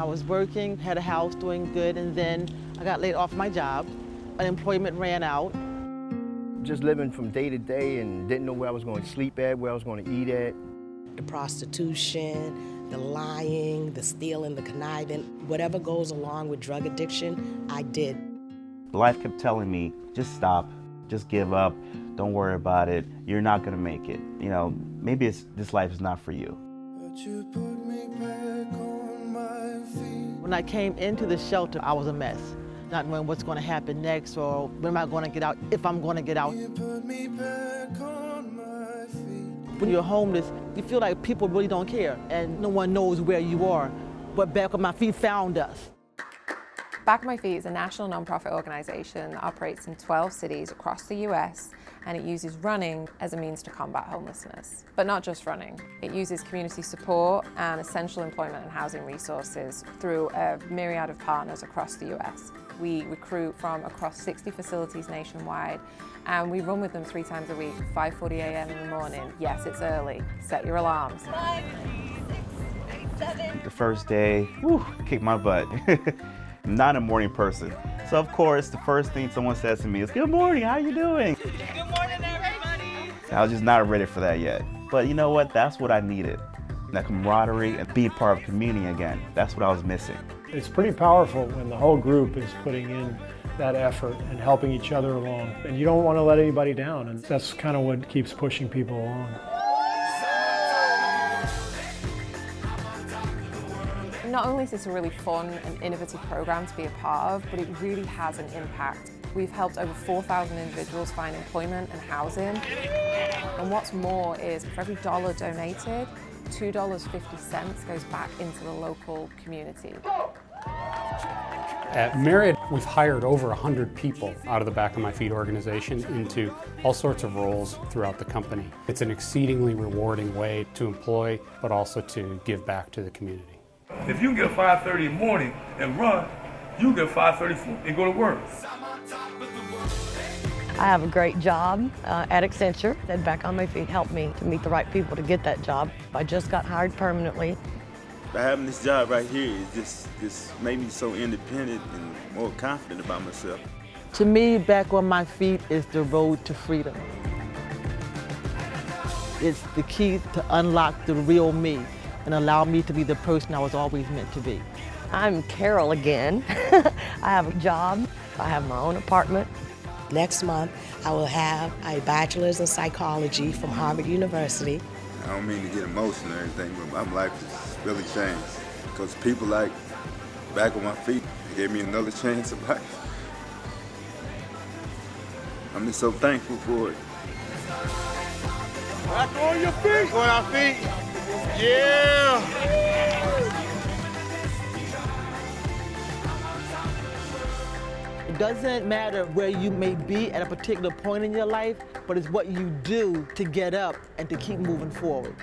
I was working, had a house, doing good, and then I got laid off my job. Unemployment ran out. Just living from day to day and didn't know where I was going to sleep at, where I was going to eat at. The prostitution, the lying, the stealing, the conniving, whatever goes along with drug addiction, I did. Life kept telling me, just stop, just give up, don't worry about it, you're not gonna make it. You know, maybe this life is not for you. When I came into the shelter, I was a mess, not knowing what's gonna happen next or when am I gonna get out, if I'm gonna get out. When you're homeless, you feel like people really don't care and no one knows where you are. But Back on My Feet found us. Back on My Feet is a national nonprofit organization that operates in 12 cities across the US, and it uses running as a means to combat homelessness. But not just running. It uses community support and essential employment and housing resources through a myriad of partners across the US. We recruit from across 60 facilities nationwide, and we run with them 3 times a week, 5:40 a.m. in the morning. Yes, it's early. Set your alarms. 5, 6, 8, 7. The first day, kicked my butt. I'm not a morning person. So of course, the first thing someone says to me is, "Good morning, how you doing?" Good morning, everybody. I was just not ready for that yet. But you know what? That's what I needed. That camaraderie and be part of community again. That's what I was missing. It's pretty powerful when the whole group is putting in that effort and helping each other along. And you don't want to let anybody down, and that's kind of what keeps pushing people along. Not only is this a really fun and innovative program to be a part of, but it really has an impact. We've helped over 4,000 individuals find employment and housing. And what's more is for every $1 donated, $2.50 goes back into the local community. At Marriott, we've hired over 100 people out of the Back on My Feet organization into all sorts of roles throughout the company. It's an exceedingly rewarding way to employ, but also to give back to the community. If you can get 5:30 in the morning and run, you get 5:30 and go to work. I have a great job at Accenture. That Back on My Feet helped me to meet the right people to get that job. I just got hired permanently. By having this job right here, it just made me so independent and more confident about myself. To me, Back on My Feet is the road to freedom. It's the key to unlock the real me and allow me to be the person I was always meant to be. I'm Carol again. I have a job. I have my own apartment. Next month, I will have a bachelor's in psychology from Harvard University. I don't mean to get emotional or anything, but my life has really changed. Because people like Back on My Feet gave me another chance of life. I'm just so thankful for it. Back on your feet. Back on our feet. Yeah. It doesn't matter where you may be at a particular point in your life, but it's what you do to get up and to keep moving forward.